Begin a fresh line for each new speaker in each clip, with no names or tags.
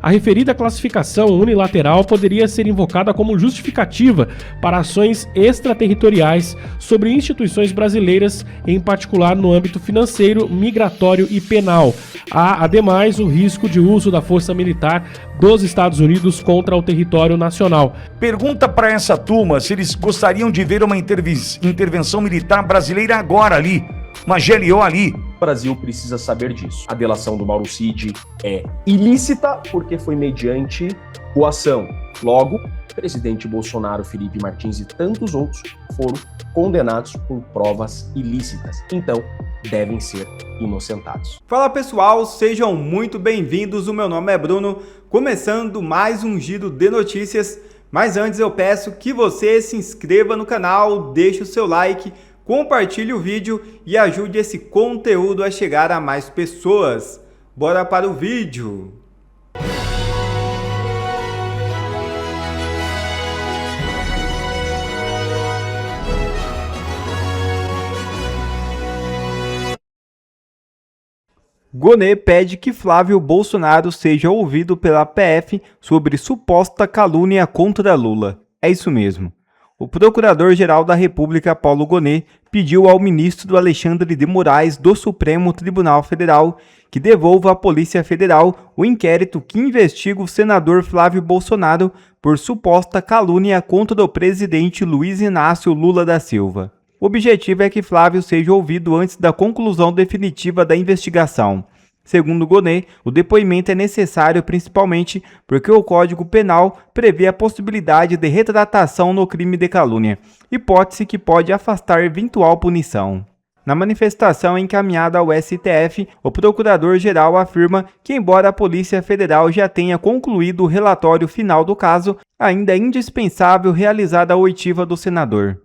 A referida classificação unilateral poderia ser invocada como justificativa para ações extraterritoriais sobre instituições brasileiras, em particular no âmbito financeiro, migratório e penal. Há, ademais, o risco de uso da força militar dos Estados Unidos contra o território nacional.
Pergunta para essa turma se eles gostariam de ver uma intervenção militar brasileira agora ali, uma GLO ali.
O Brasil precisa saber disso. A delação do Mauro Cid é ilícita porque foi mediante coação. Logo, o presidente Bolsonaro, Felipe Martins e tantos outros foram condenados por provas ilícitas. Então, devem ser inocentados.
Fala pessoal, sejam muito bem-vindos. O meu nome é Bruno, começando mais um giro de notícias. Mas antes eu peço que você se inscreva no canal, deixe o seu like, compartilhe o vídeo e ajude esse conteúdo a chegar a mais pessoas. Bora para o vídeo! Gonê pede que Flávio Bolsonaro seja ouvido pela PF sobre suposta calúnia contra Lula. É isso mesmo. O Procurador-Geral da República, Paulo Gonê, pediu ao ministro Alexandre de Moraes do Supremo Tribunal Federal que devolva à Polícia Federal o inquérito que investiga o senador Flávio Bolsonaro por suposta calúnia contra o presidente Luiz Inácio Lula da Silva. O objetivo é que Flávio seja ouvido antes da conclusão definitiva da investigação. Segundo Gonê, o depoimento é necessário principalmente porque o Código Penal prevê a possibilidade de retratação no crime de calúnia, hipótese que pode afastar eventual punição. Na manifestação encaminhada ao STF, o Procurador-Geral afirma que, embora a Polícia Federal já tenha concluído o relatório final do caso, ainda é indispensável realizar a oitiva do senador.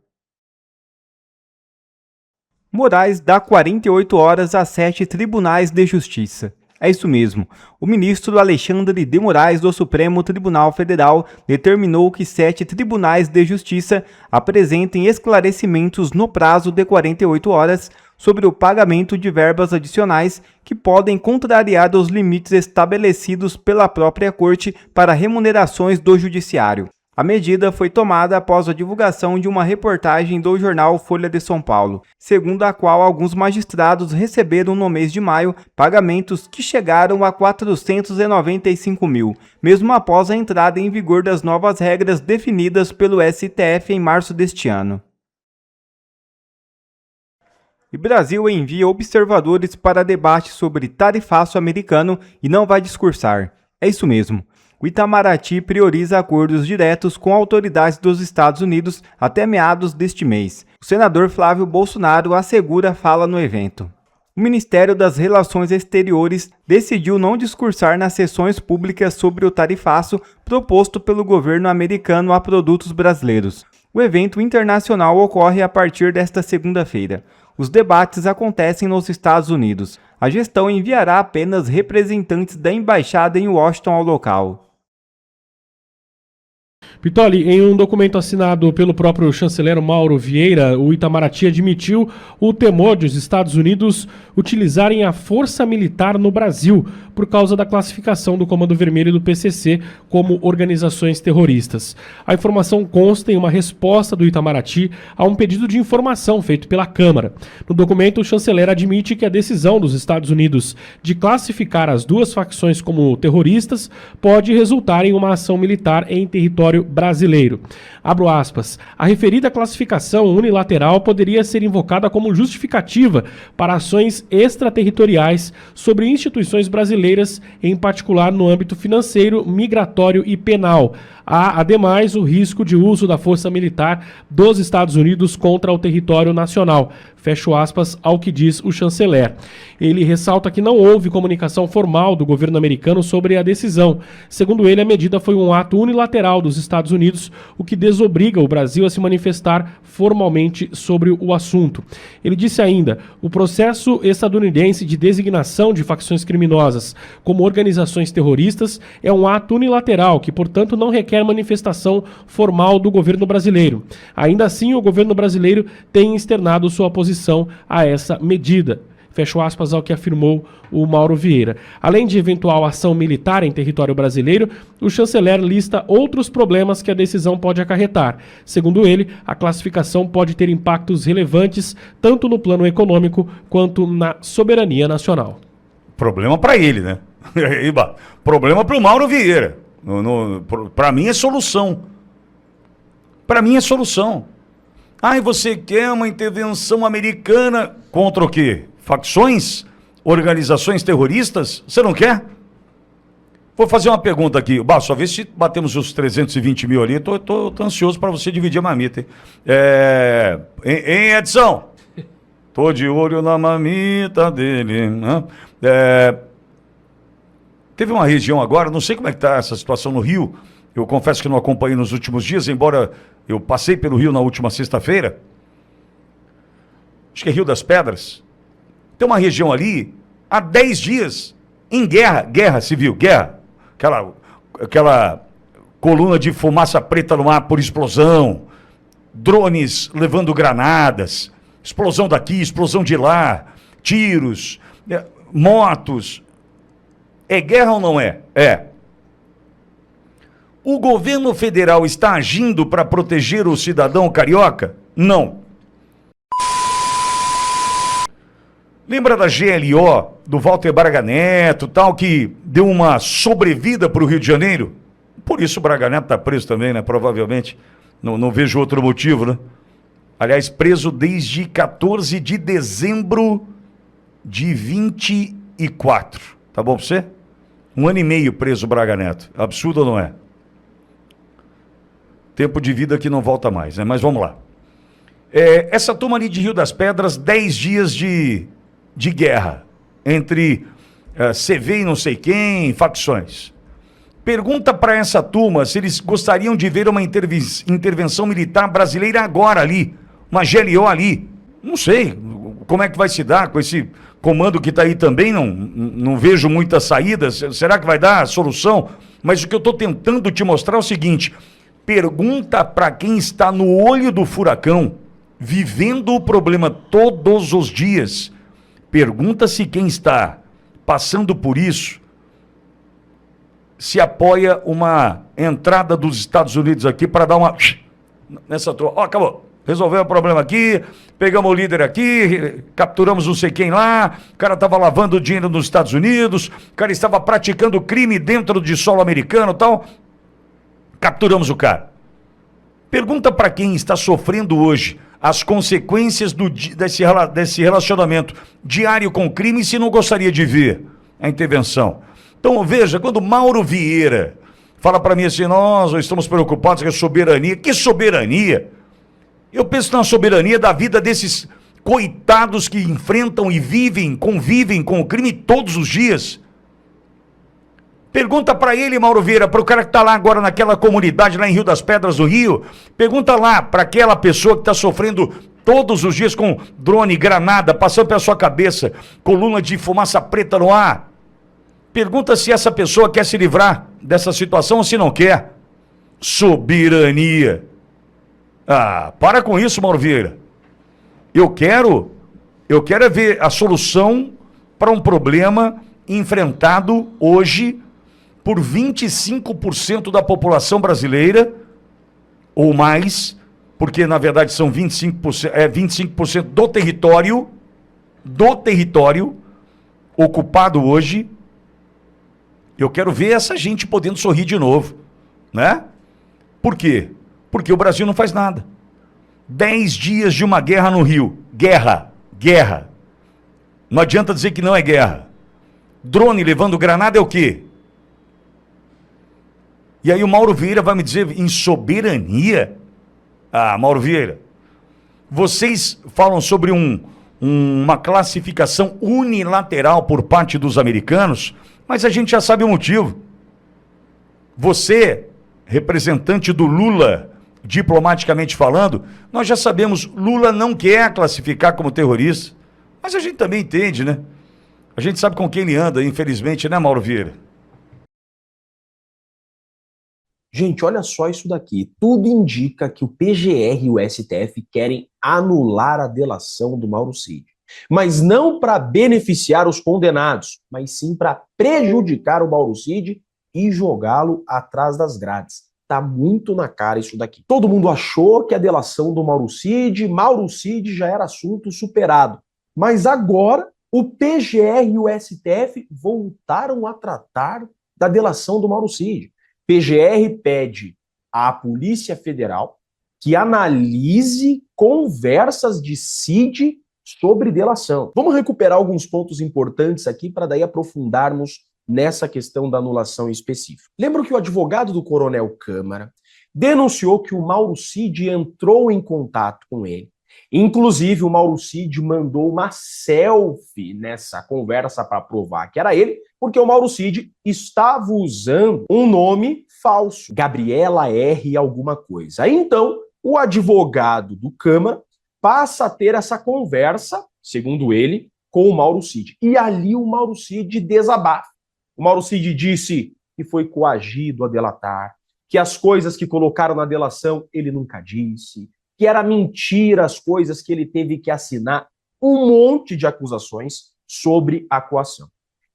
Moraes dá 48 horas a 7 tribunais de justiça. É isso mesmo. O ministro Alexandre de Moraes do Supremo Tribunal Federal determinou que 7 tribunais de justiça apresentem esclarecimentos no prazo de 48 horas sobre o pagamento de verbas adicionais que podem contrariar os limites estabelecidos pela própria Corte para remunerações do Judiciário. A medida foi tomada após a divulgação de uma reportagem do jornal Folha de São Paulo, segundo a qual alguns magistrados receberam no mês de maio pagamentos que chegaram a 495 mil, mesmo após a entrada em vigor das novas regras definidas pelo STF em março deste ano. E Brasil envia observadores para debate sobre tarifaço americano e não vai discursar. É isso mesmo. O Itamaraty prioriza acordos diretos com autoridades dos Estados Unidos até meados deste mês. O senador Flávio Bolsonaro assegura fala no evento. O Ministério das Relações Exteriores decidiu não discursar nas sessões públicas sobre o tarifaço proposto pelo governo americano a produtos brasileiros. O evento internacional ocorre a partir desta segunda-feira. Os debates acontecem nos Estados Unidos. A gestão enviará apenas representantes da embaixada em Washington ao local.
Pitoli, em um documento assinado pelo próprio chanceler Mauro Vieira, o Itamaraty admitiu o temor de os Estados Unidos utilizarem a força militar no Brasil por causa da classificação do Comando Vermelho e do PCC como organizações terroristas. A informação consta em uma resposta do Itamaraty a um pedido de informação feito pela Câmara. No documento, o chanceler admite que a decisão dos Estados Unidos de classificar as duas facções como terroristas pode resultar em uma ação militar em território brasileiro. Abro aspas. A referida classificação unilateral poderia ser invocada como justificativa para ações extraterritoriais sobre instituições brasileiras, em particular no âmbito financeiro, migratório e penal. Há, ademais, o risco de uso da força militar dos Estados Unidos contra o território nacional. Fecho aspas ao que diz o chanceler. Ele ressalta que não houve comunicação formal do governo americano sobre a decisão. Segundo ele, a medida foi um ato unilateral dos Estados Unidos, o que desobriga o Brasil a se manifestar formalmente sobre o assunto. Ele disse ainda: o processo estadunidense de designação de facções criminosas como organizações terroristas é um ato unilateral que, portanto, não requer manifestação formal do governo brasileiro. Ainda assim, o governo brasileiro tem externado sua oposição a essa medida. Fecho aspas ao que afirmou o Mauro Vieira. Além de eventual ação militar em território brasileiro, o chanceler lista outros problemas que a decisão pode acarretar. Segundo ele, a classificação pode ter impactos relevantes tanto no plano econômico quanto na soberania nacional.
Problema para ele, né? Problema para o Mauro Vieira. Para mim é solução. Para mim é solução. E você quer uma intervenção americana contra o quê? Facções? Organizações terroristas? Você não quer? Vou fazer uma pergunta aqui. Só ver se batemos os 320 mil ali. Tô ansioso para você dividir a mamita. Hein, Edson? Tô de olho na mamita dele. Né? Teve uma região agora, não sei como é que está essa situação no Rio. Eu confesso que não acompanhei nos últimos dias, embora eu passei pelo Rio na última sexta-feira. Acho que é Rio das Pedras. Tem uma região ali, há 10 dias, em guerra civil, guerra. Aquela coluna de fumaça preta no ar por explosão, drones levando granadas, explosão daqui, explosão de lá, tiros, motos. É guerra ou não é? É. O governo federal está agindo para proteger o cidadão carioca? Não. Lembra da GLO, do Walter Braga Neto, tal, que deu uma sobrevida para o Rio de Janeiro? Por isso o Braga Neto está preso também, né? Provavelmente. Não vejo outro motivo, né? Aliás, preso desde 14 de dezembro de 24. Tá bom para você? 1 ano e meio preso o Braga Neto. Absurdo ou não é? Tempo de vida que não volta mais, né? Mas vamos lá. Essa turma ali de Rio das Pedras, 10 dias de guerra entre CV e não sei quem, facções. Pergunta para essa turma se eles gostariam de ver uma intervenção militar brasileira agora ali, uma GLO ali. Não sei como é que vai se dar com esse comando que está aí também, não vejo muitas saídas. Será que vai dar solução? Mas o que eu estou tentando te mostrar é o seguinte: pergunta para quem está no olho do furacão, vivendo o problema todos os dias. Pergunta se quem está passando por isso se apoia uma entrada dos Estados Unidos aqui para dar uma... nessa troca. Acabou. Resolveu o problema aqui, pegamos o líder aqui, capturamos não sei quem lá, o cara estava lavando dinheiro nos Estados Unidos, o cara estava praticando crime dentro de solo americano e tal. Capturamos o cara. Pergunta para quem está sofrendo hoje as consequências desse relacionamento diário com o crime se não gostaria de ver a intervenção. Então veja, quando Mauro Vieira fala para mim assim, nós estamos preocupados com a soberania. Que soberania? Eu penso na soberania da vida desses coitados que enfrentam e convivem com o crime todos os dias. Pergunta para ele, Mauro Vieira, para o cara que está lá agora naquela comunidade lá em Rio das Pedras do Rio, pergunta lá para aquela pessoa que está sofrendo todos os dias com drone, granada, passando pela sua cabeça, coluna de fumaça preta no ar. Pergunta se essa pessoa quer se livrar dessa situação ou se não quer. Soberania. Para com isso, Mauro Vieira. Eu quero é ver a solução para um problema enfrentado hoje por 25% da população brasileira, ou mais, porque na verdade são 25% do território ocupado hoje. Eu quero ver essa gente podendo sorrir de novo, né? Por quê? Porque o Brasil não faz nada. 10 dias de uma guerra no Rio. Guerra. Não adianta dizer que não é guerra. Drone levando granada é o quê? E aí o Mauro Vieira vai me dizer em soberania? Mauro Vieira, vocês falam sobre uma classificação unilateral por parte dos americanos, mas a gente já sabe o motivo. Você, representante do Lula, diplomaticamente falando, nós já sabemos, Lula não quer classificar como terrorista, mas a gente também entende, né? A gente sabe com quem ele anda, infelizmente, né, Mauro Vieira?
Gente, olha só isso daqui. Tudo indica que o PGR e o STF querem anular a delação do Mauro Cid. Mas não para beneficiar os condenados, mas sim para prejudicar o Mauro Cid e jogá-lo atrás das grades. Tá muito na cara isso daqui. Todo mundo achou que a delação do Mauro Cid já era assunto superado. Mas agora o PGR e o STF voltaram a tratar da delação do Mauro Cid. PGR pede à Polícia Federal que analise conversas de Cid sobre delação. Vamos recuperar alguns pontos importantes aqui para daí aprofundarmos nessa questão da anulação em específico. Lembro que o advogado do Coronel Câmara denunciou que o Mauro Cid entrou em contato com ele. Inclusive, o Mauro Cid mandou uma selfie nessa conversa para provar que era ele, porque o Mauro Cid estava usando um nome falso, Gabriela R. alguma coisa. Aí, então, o advogado do Câmara passa a ter essa conversa, segundo ele, com o Mauro Cid. E ali o Mauro Cid desabafa. O Mauro Cid disse que foi coagido a delatar, que as coisas que colocaram na delação ele nunca disse, que era mentira as coisas que ele teve que assinar, um monte de acusações sobre a coação.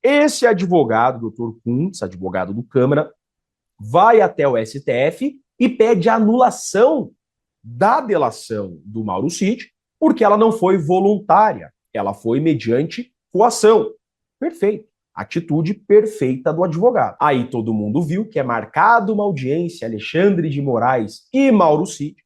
Esse advogado, Dr. Kuntz, advogado do Câmara, vai até o STF e pede a anulação da delação do Mauro Cid, porque ela não foi voluntária, ela foi mediante coação. Perfeito. Atitude perfeita do advogado. Aí todo mundo viu que é marcada uma audiência, Alexandre de Moraes e Mauro Cid.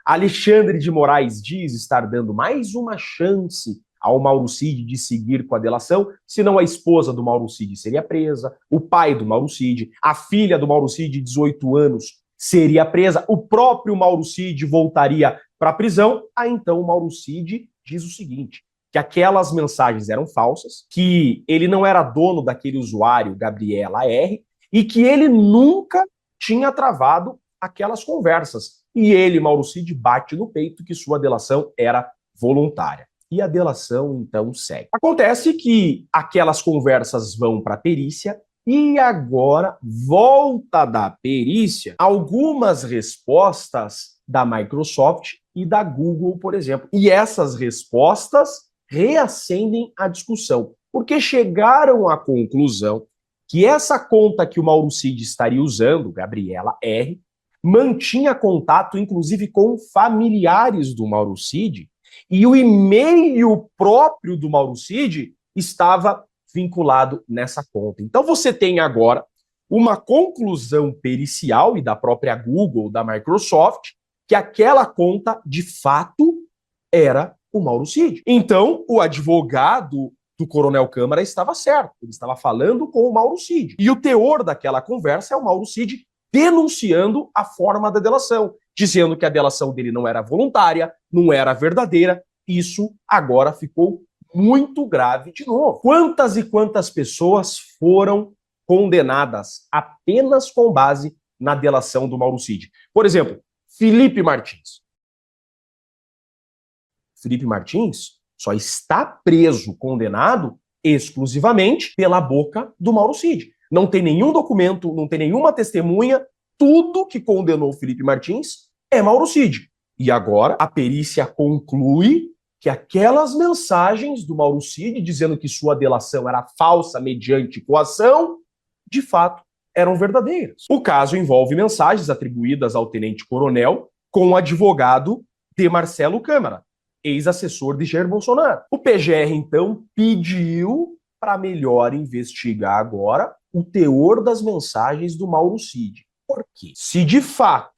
Alexandre de Moraes diz estar dando mais uma chance ao Mauro Cid de seguir com a delação, senão a esposa do Mauro Cid seria presa, o pai do Mauro Cid, a filha do Mauro Cid, de 18 anos, seria presa, o próprio Mauro Cid voltaria para a prisão. Aí então o Mauro Cid diz o seguinte, que aquelas mensagens eram falsas, que ele não era dono daquele usuário, Gabriela R, e que ele nunca tinha travado aquelas conversas. E ele, Mauro Cid, bate no peito que sua delação era voluntária. E a delação, então, segue. Acontece que aquelas conversas vão para a perícia e agora volta da perícia algumas respostas da Microsoft e da Google, por exemplo. E essas respostas reacendem a discussão, porque chegaram à conclusão que essa conta que o Mauro Cid estaria usando, Gabriela R, mantinha contato, inclusive, com familiares do Mauro Cid, e o e-mail próprio do Mauro Cid estava vinculado nessa conta. Então você tem agora uma conclusão pericial e da própria Google, da Microsoft, que aquela conta, de fato, era o Mauro Cid. Então, o advogado do Coronel Câmara estava certo. Ele estava falando com o Mauro Cid. E o teor daquela conversa é o Mauro Cid denunciando a forma da delação, dizendo que a delação dele não era voluntária, não era verdadeira. Isso agora ficou muito grave de novo. Quantas e quantas pessoas foram condenadas apenas com base na delação do Mauro Cid? Por exemplo, Felipe Martins. Felipe Martins só está preso, condenado, exclusivamente pela boca do Mauro Cid. Não tem nenhum documento, não tem nenhuma testemunha, tudo que condenou Felipe Martins é Mauro Cid. E agora a perícia conclui que aquelas mensagens do Mauro Cid dizendo que sua delação era falsa mediante coação, de fato, eram verdadeiras. O caso envolve mensagens atribuídas ao tenente-coronel com o advogado de Marcelo Câmara, ex-assessor de Jair Bolsonaro. O PGR, então, pediu para melhor investigar agora o teor das mensagens do Mauro Cid. Por quê? Se de fato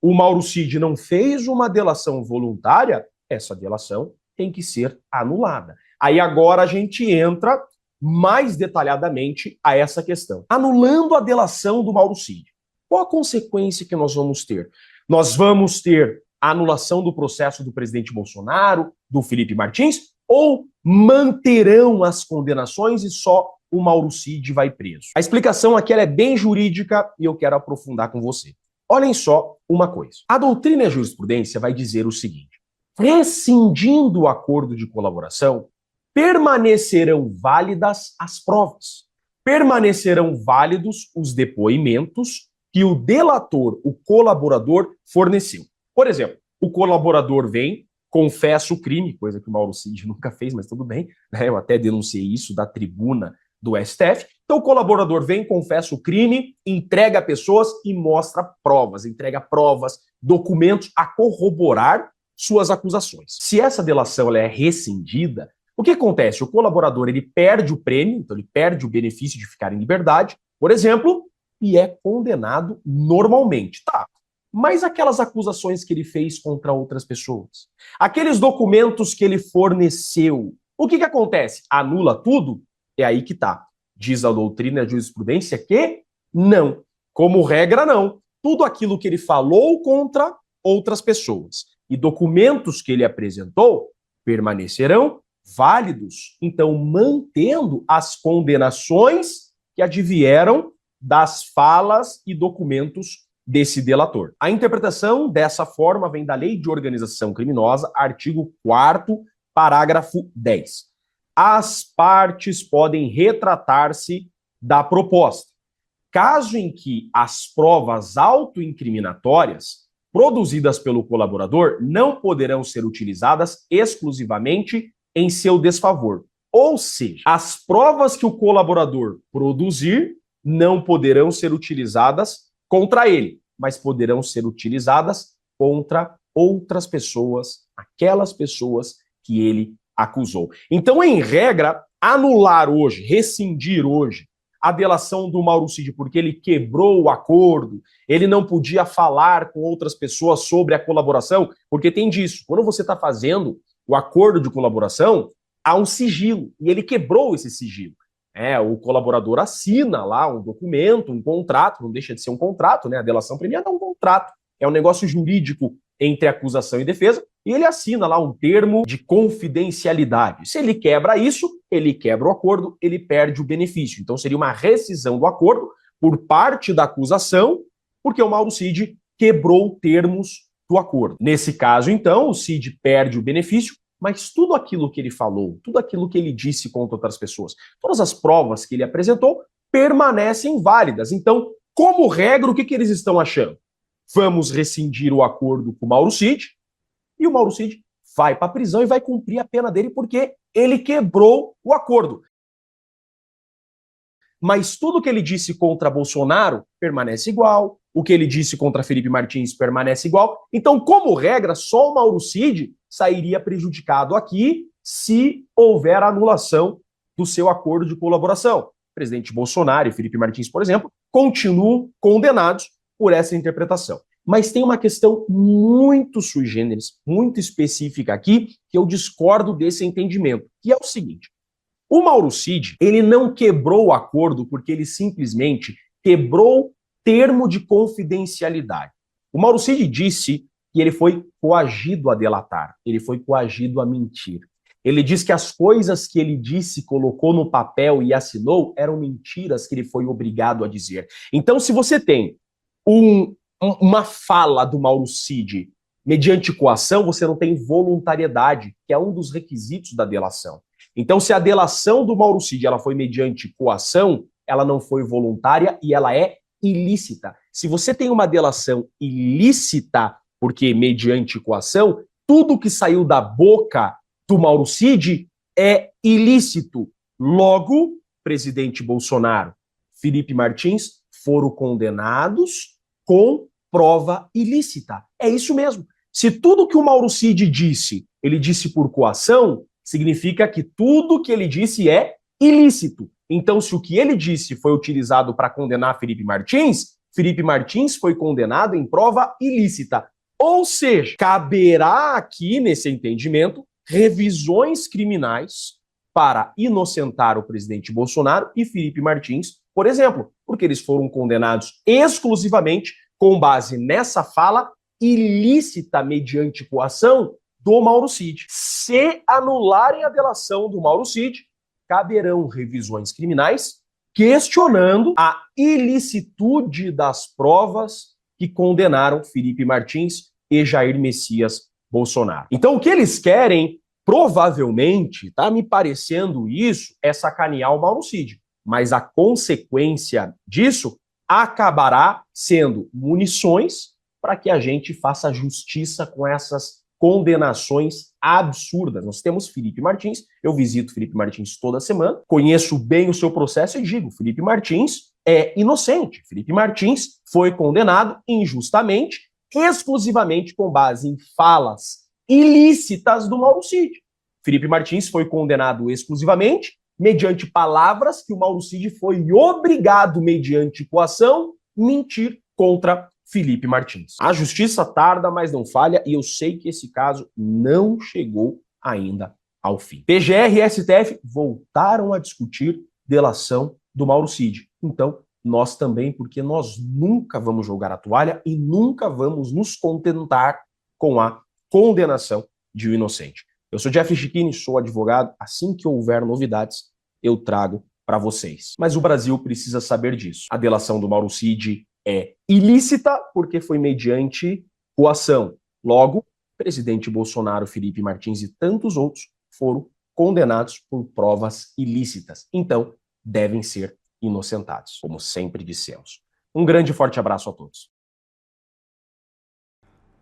o Mauro Cid não fez uma delação voluntária, essa delação tem que ser anulada. Aí agora a gente entra mais detalhadamente a essa questão. Anulando a delação do Mauro Cid, qual a consequência que nós vamos ter? Nós vamos ter a anulação do processo do presidente Bolsonaro, do Felipe Martins, ou manterão as condenações e só o Mauro Cid vai preso? A explicação aqui ela é bem jurídica e eu quero aprofundar com você. Olhem só uma coisa. A doutrina e a jurisprudência vai dizer o seguinte: rescindindo o acordo de colaboração, permanecerão válidas as provas, permanecerão válidos os depoimentos que o delator, o colaborador, forneceu. Por exemplo, o colaborador vem confessa o crime, coisa que o Mauro Cid nunca fez, mas tudo bem, né? Eu até denunciei isso da tribuna do STF. Então o colaborador vem, confessa o crime, entrega pessoas e mostra provas, entrega provas, documentos a corroborar suas acusações. Se essa delação ela é rescindida, o que acontece? O colaborador ele perde o prêmio, então ele perde o benefício de ficar em liberdade, por exemplo, e é condenado normalmente. Tá, mas aquelas acusações que ele fez contra outras pessoas, aqueles documentos que ele forneceu, o que acontece? Anula tudo? É aí que tá. Diz a doutrina e a jurisprudência que não. Como regra, não. Tudo aquilo que ele falou contra outras pessoas e documentos que ele apresentou permanecerão válidos, então mantendo as condenações que advieram das falas e documentos desse delator. A interpretação dessa forma vem da Lei de Organização Criminosa, artigo 4º, parágrafo 10. As partes podem retratar-se da proposta, caso em que as provas autoincriminatórias produzidas pelo colaborador não poderão ser utilizadas exclusivamente em seu desfavor. Ou seja, as provas que o colaborador produzir não poderão ser utilizadas contra ele, mas poderão ser utilizadas contra outras pessoas, aquelas pessoas que ele acusou. Então, em regra, anular hoje, rescindir hoje a delação do Mauro Cid porque ele quebrou o acordo, ele não podia falar com outras pessoas sobre a colaboração, porque tem disso. Quando você está fazendo o acordo de colaboração, há um sigilo, e ele quebrou esse sigilo. O colaborador assina lá um documento, um contrato, não deixa de ser um contrato, né? A delação premiada é um contrato, é um negócio jurídico entre acusação e defesa, e ele assina lá um termo de confidencialidade. Se ele quebra isso, ele quebra o acordo, ele perde o benefício. Então seria uma rescisão do acordo por parte da acusação, porque o Mauro Cid quebrou termos do acordo. Nesse caso, então, o Cid perde o benefício, mas tudo aquilo que ele falou, tudo aquilo que ele disse contra outras pessoas, todas as provas que ele apresentou permanecem válidas. Então, como regra, o que eles estão achando? Vamos rescindir o acordo com o Mauro Cid, e o Mauro Cid vai para a prisão e vai cumprir a pena dele porque ele quebrou o acordo. Mas tudo que ele disse contra Bolsonaro permanece igual, o que ele disse contra Felipe Martins permanece igual. Então, como regra, só o Mauro Cid sairia prejudicado aqui se houver anulação do seu acordo de colaboração. O presidente Bolsonaro e Felipe Martins, por exemplo, continuam condenados por essa interpretação. Mas tem uma questão muito sui generis, muito específica aqui, que eu discordo desse entendimento, que é o seguinte: o Mauro Cid, ele não quebrou o acordo porque ele simplesmente quebrou termo de confidencialidade. O Mauro Cid disse que ele foi coagido a delatar, ele foi coagido a mentir. Ele diz que as coisas que ele disse, colocou no papel e assinou eram mentiras que ele foi obrigado a dizer. Então, se você tem uma fala do Mauro Cid mediante coação, você não tem voluntariedade, que é um dos requisitos da delação. Então, se a delação do Mauro Cid ela foi mediante coação, ela não foi voluntária e ela é ilícita. Se você tem uma delação ilícita, porque mediante coação, tudo que saiu da boca do Mauro Cid é ilícito. Logo, presidente Bolsonaro, Felipe Martins foram condenados com prova ilícita. É isso mesmo. Se tudo que o Mauro Cid disse, ele disse por coação, significa que tudo que ele disse é ilícito. Então, se o que ele disse foi utilizado para condenar Felipe Martins foi condenado em prova ilícita. Ou seja, caberá aqui, nesse entendimento, revisões criminais para inocentar o presidente Bolsonaro e Felipe Martins, por exemplo, porque eles foram condenados exclusivamente com base nessa fala ilícita mediante coação do Mauro Cid. Se anularem a delação do Mauro Cid, caberão revisões criminais questionando a ilicitude das provas que condenaram Felipe Martins e Jair Messias Bolsonaro. Então, o que eles querem, provavelmente, tá me parecendo isso, é sacanear o Mauro Cid. Mas a consequência disso acabará sendo munições para que a gente faça justiça com essas condenações absurdas. Nós temos Felipe Martins, eu visito Felipe Martins toda semana, conheço bem o seu processo e digo, Felipe Martins é inocente. Felipe Martins foi condenado injustamente, exclusivamente com base em falas ilícitas do Mauro Cid. Felipe Martins foi condenado exclusivamente mediante palavras que o Mauro Cid foi obrigado, mediante coação, mentir contra Felipe Martins. A justiça tarda, mas não falha, e eu sei que esse caso não chegou ainda ao fim. PGR e STF voltaram a discutir delação do Mauro Cid. Então, nós também, porque nós nunca vamos jogar a toalha e nunca vamos nos contentar com a condenação de um inocente. Eu sou Jeff Chiquini, sou advogado. Assim que houver novidades, eu trago para vocês. Mas o Brasil precisa saber disso. A delação do Mauro Cid é ilícita porque foi mediante coação. Logo, presidente Bolsonaro, Felipe Martins e tantos outros foram condenados por provas ilícitas. Então, devem ser inocentados, como sempre dissemos. Um grande e forte abraço a todos.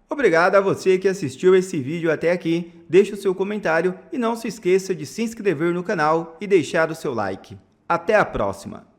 Obrigado a você que assistiu esse vídeo até aqui. Deixe o seu comentário e não se esqueça de se inscrever no canal e deixar o seu like. Até a próxima!